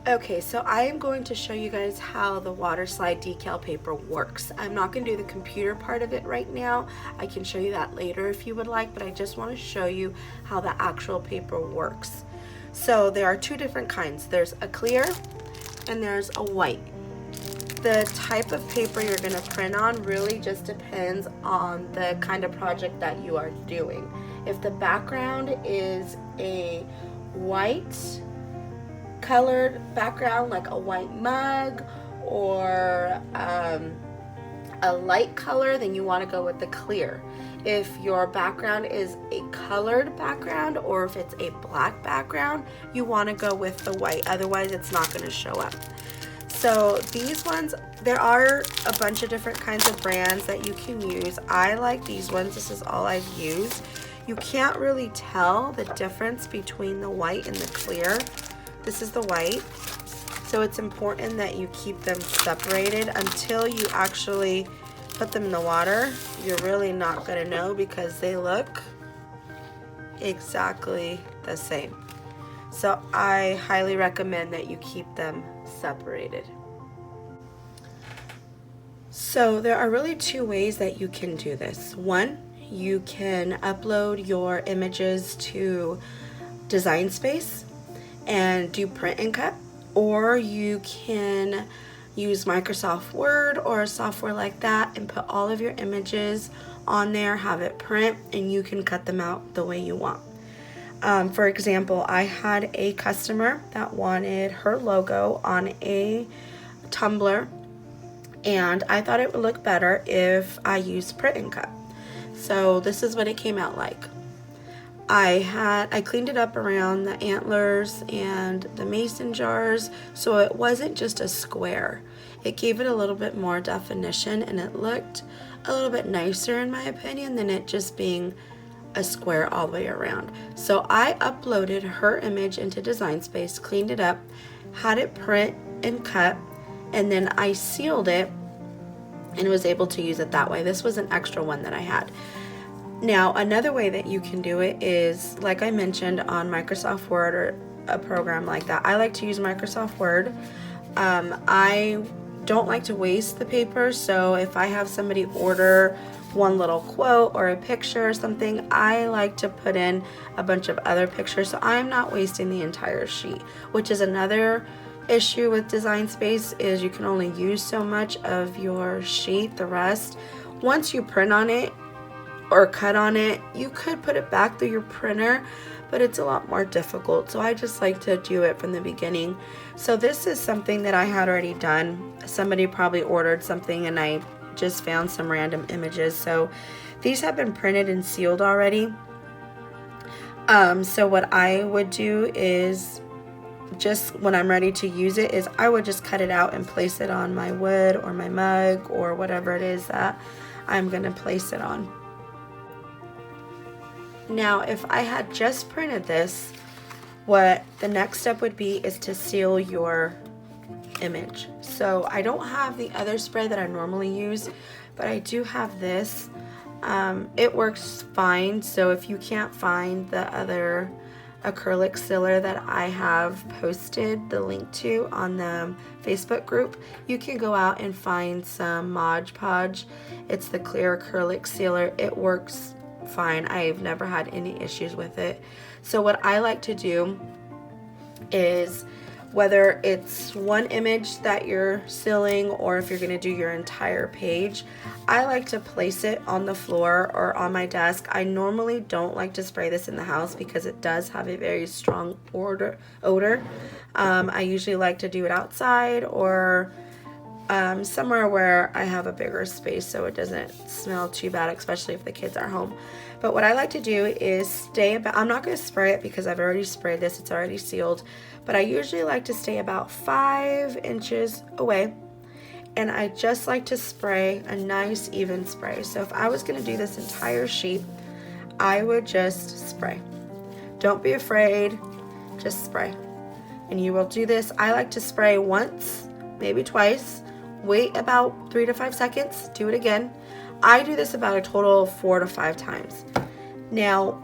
Okay, so I am going to show you guys how the Waterslide decal paper works. I'm not going to do the computer part of it right now. I can show you that later if you would like, but I just want to show you how the actual paper works. So there are two different kinds. There's a clear and there's a white. The type of paper you're going to print on really just depends on the kind of project that you are doing. If the background is a white colored background, like a white mug or a light color, then you want to go with the clear. If your background is a colored background or if it's a black background, you want to go with the white, otherwise it's not going to show up. So these ones, there are a bunch of different kinds of brands that you can use. I like these ones. This is all I've used. You can't really tell the difference between the white and the clear. This is the white, so it's important that you keep them separated until you actually put them in the water. You're really not going to know because they look exactly the same. So I highly recommend that you keep them separated. So there are really two ways that you can do this. One, you can upload your images to Design Space and do print and cut, or you can use Microsoft Word or a software like that and put all of your images on there, have it print, and you can cut them out the way you want. For example, I had a customer that wanted her logo on a tumbler, and I thought it would look better if I used print and cut. So this is what it came out like. I cleaned it up around the antlers and the mason jars, so it wasn't just a square. It gave it a little bit more definition, and it looked a little bit nicer in my opinion than it just being a square all the way around. So I uploaded her image into Design Space, cleaned it up, had it print and cut, and then I sealed it and was able to use it that way. This was an extra one that I had. Now, another way that you can do it is, like I mentioned, on Microsoft Word or a program like that. I like to use Microsoft Word. I don't like to waste the paper, so if I have somebody order one little quote or a picture or something, I like to put in a bunch of other pictures, so I'm not wasting the entire sheet, which is another issue with Design Space, is you can only use so much of your sheet. The rest, once you print on it or cut on it, you could put it back through your printer, but it's a lot more difficult. So I just like to do it from the beginning. So this is something that I had already done. Somebody probably ordered something and I just found some random images. So these have been printed and sealed already. So what I would do is, just when I'm ready to use it, is I would just cut it out and place it on my wood or my mug or whatever it is that I'm gonna place it on. Now, if I had just printed this, what the next step would be is to seal your image. So I don't have the other spray that I normally use, but I do have this. It works fine, so if you can't find the other acrylic sealer that I have posted the link to on the Facebook group, you can go out and find some Mod Podge. It's the clear acrylic sealer. It works fine. I've never had any issues with it. So what I like to do is, whether it's one image that you're sealing or if you're going to do your entire page, I like to place it on the floor or on my desk. I normally don't like to spray this in the house because it does have a very strong odor. I usually like to do it outside or somewhere where I have a bigger space so it doesn't smell too bad, especially if the kids are home. But what I like to do is stay about, I'm not going to spray it because I've already sprayed this, it's already sealed, but I usually like to stay about 5 inches away, and I just like to spray a nice even spray. So if I was going to do this entire sheet, I would just spray. Don't be afraid, just spray. And you will do this. I like to spray once, maybe twice, wait about 3 to 5 seconds, do it again. I do this about a total of 4 to 5 times. Now,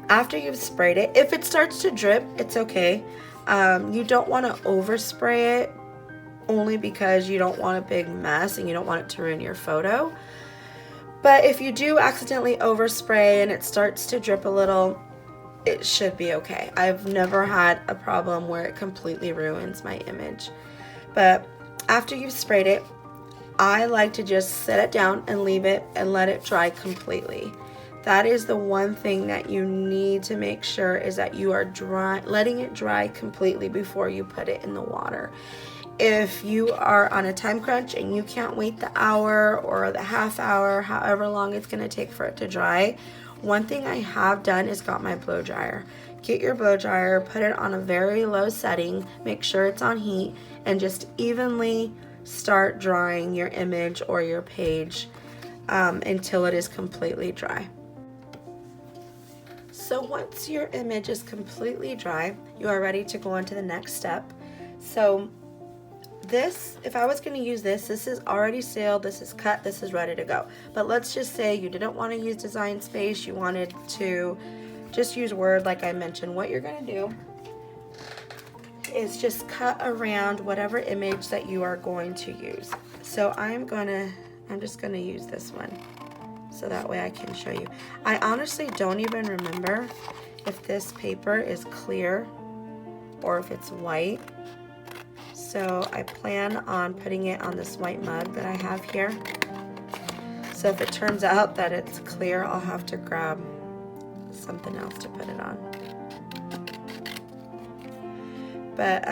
after you've sprayed it, if it starts to drip, it's okay. You don't want to overspray it, only because you don't want a big mess and you don't want it to ruin your photo. But if you do accidentally overspray and it starts to drip a little, it should be okay. I've never had a problem where it completely ruins my image. But after you've sprayed it, I like to just set it down and leave it and let it dry completely. That is the one thing that you need to make sure, is that you are letting it dry completely before you put it in the water. If you are on a time crunch and you can't wait the hour or the half hour, however long it's going to take for it to dry, one thing I have done is got my blow dryer. Get your blow dryer, put it on a very low setting, make sure it's on heat, and just evenly start drying your image or your page until it is completely dry. So once your image is completely dry, you are ready to go on to the next step. So this, if I was going to use this is already sealed, this is cut, this is ready to go. But let's just say you didn't want to use Design Space, you wanted to just use Word like I mentioned. What you're going to do is just cut around whatever image that you are going to use. So I'm just going to use this one, so that way I can show you. I honestly don't even remember if this paper is clear or if it's white. So I plan on putting it on this white mug that I have here. So if it turns out that it's clear, I'll have to grab something else to put it on. But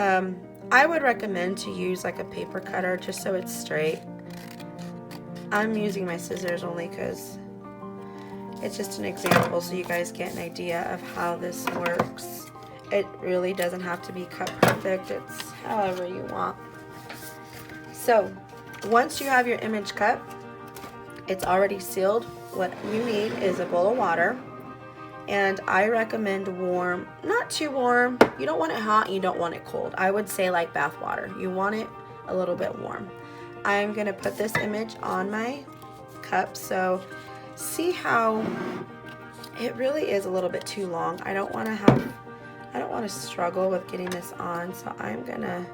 I would recommend to use like a paper cutter just so it's straight. I'm using my scissors only because it's just an example, so you guys get an idea of how this works. It really doesn't have to be cut perfect, it's however you want. So once you have your image cut, it's already sealed. What you need is a bowl of water, and I recommend warm, not too warm. You don't want it hot, you don't want it cold. I would say like bath water. You want it a little bit warm. I'm gonna put this image on my cup, so see how it really is a little bit too long. I don't want to struggle with getting this on, so I'm gonna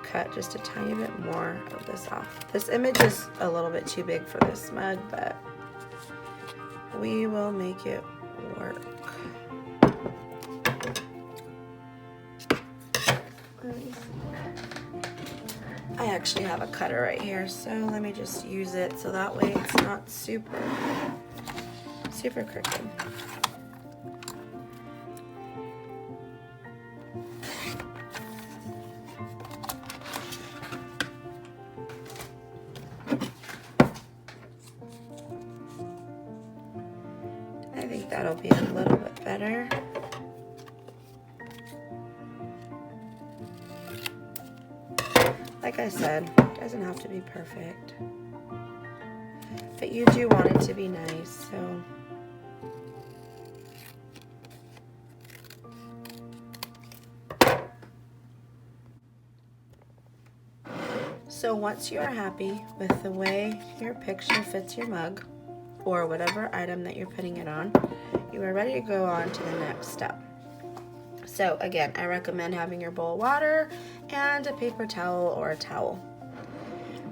cut just a tiny bit more of this off. This image is a little bit too big for this mug, but we will make it work. I actually have a cutter right here, so let me just use it so that way it's not super crooked. I think that'll be a little bit better. Like I said, it doesn't have to be perfect, but you do want it to be nice, so. So once you are happy with the way your picture fits your mug, or whatever item that you're putting it on, you are ready to go on to the next step. So again, I recommend having your bowl of water and a paper towel or a towel.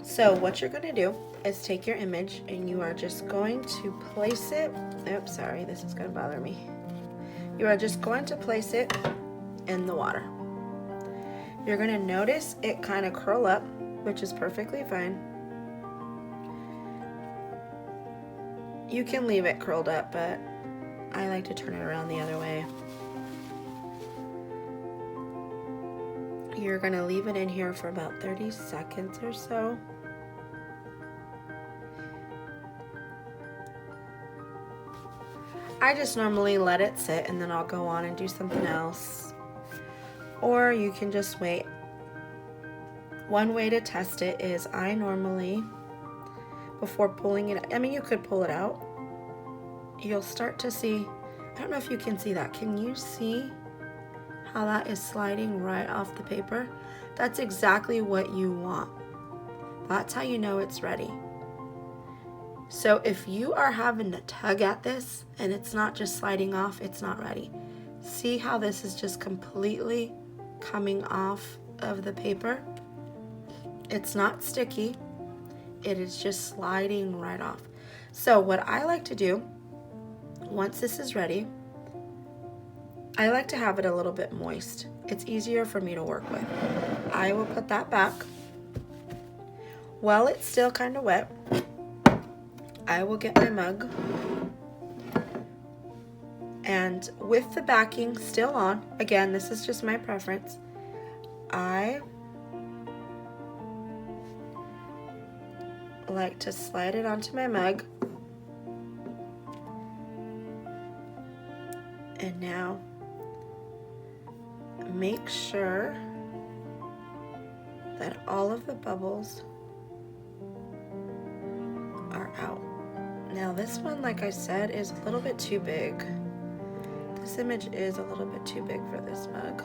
So what you're going to do is take your image and you are just going to place it, oops, sorry, this is going to bother me. You are just going to place it in the water. You're going to notice it kind of curl up, which is perfectly fine. You can leave it curled up, but I like to turn it around the other way. You're going to leave it in here for about 30 seconds or so. I just normally let it sit and then I'll go on and do something else. Or you can just wait. One way to test it is I normally, before pulling it, I mean you could pull it out, you'll start to see, I don't know if you can see that. Can you see how that is sliding right off the paper? That's exactly what you want. That's how you know it's ready. So if you are having to tug at this and it's not just sliding off, it's not ready. See how this is just completely coming off of the paper? It's not sticky. It is just sliding right off. So what I like to do, once this is ready, I like to have it a little bit moist. It's easier for me to work with. I will put that back. While it's still kind of wet, I will get my mug, and with the backing still on, again, this is just my preference, I like to slide it onto my mug. And now make sure that all of the bubbles are out. Now this one, like I said, is a little bit too big. This image is a little bit too big for this mug.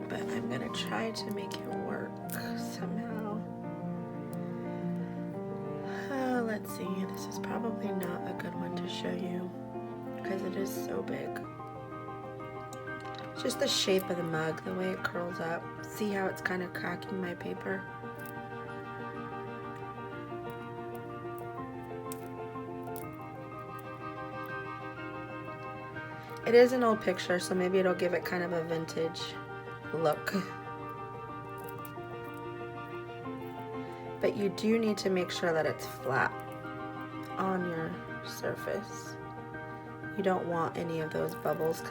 But I'm gonna try to make it work somehow. Let's see, this is probably not a good one to show you because it is so big. It's just the shape of the mug, the way it curls up. See how it's kind of cracking my paper? It is an old picture, so maybe it'll give it kind of a vintage look. But you do need to make sure that it's flat on your surface. You don't want any of those bubbles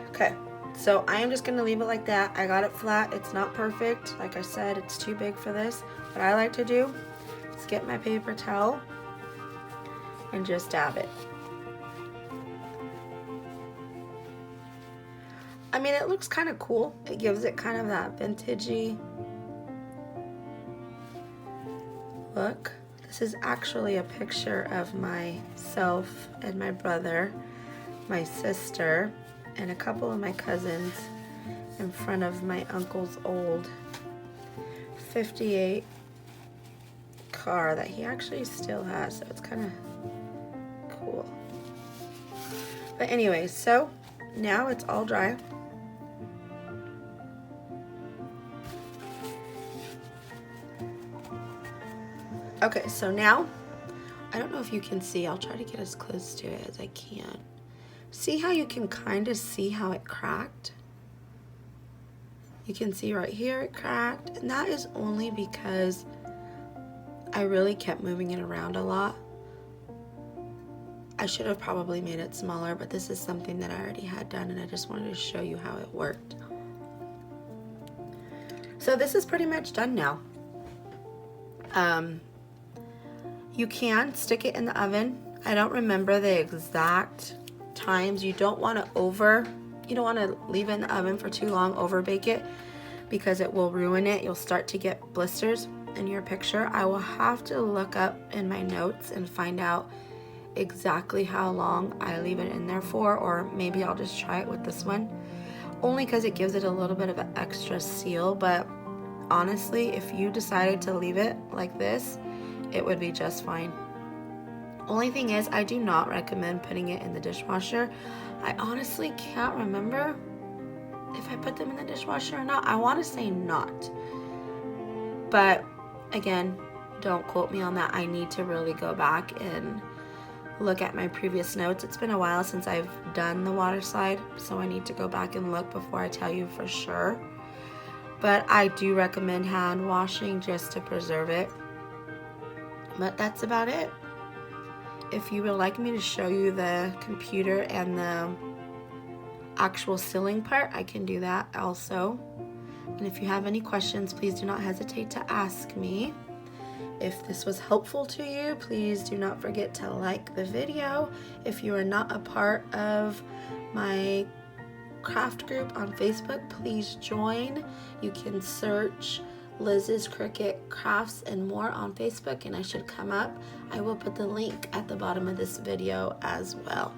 okay, so I am just gonna leave it like that. I got it flat. It's not perfect. Like I said, it's too big for this. What I like to do is get my paper towel and just dab it. I mean, it looks kind of cool. It gives it kind of that vintagey look. This is actually a picture of myself and my brother, my sister, and a couple of my cousins in front of my uncle's old 58 car that he actually still has, so it's kind of cool. But anyway, so now it's all dry. Okay, so now, I don't know if you can see, I'll try to get as close to it as I can. See how you can kind of see how it cracked? You can see right here it cracked, and that is only because I really kept moving it around a lot. I should have probably made it smaller, but this is something that I already had done, and I just wanted to show you how it worked. So this is pretty much done now. You can stick it in the oven. I don't remember the exact times. You don't want to leave it in the oven for too long, over bake it, because it will ruin it. You'll start to get blisters in your picture. I will have to look up in my notes and find out exactly how long I leave it in there for, or maybe I'll just try it with this one, only because it gives it a little bit of an extra seal. But honestly, if you decided to leave it like this, it would be just fine. Only thing is, I do not recommend putting it in the dishwasher. I honestly can't remember if I put them in the dishwasher or not. I want to say not, but again, don't quote me on that. I need to really go back and look at my previous notes. It's been a while since I've done the water slide, so I need to go back and look before I tell you for sure. But I do recommend hand washing just to preserve it. But that's about it. If you would like me to show you the computer and the actual sealing part, I can do that also. And if you have any questions, please do not hesitate to ask me. If this was helpful to you, please do not forget to like the video. If you are not a part of my craft group on Facebook, please join. You can search Liz's Cricut Crafts and More on Facebook, and I should come up. I will put the link at the bottom of this video as well.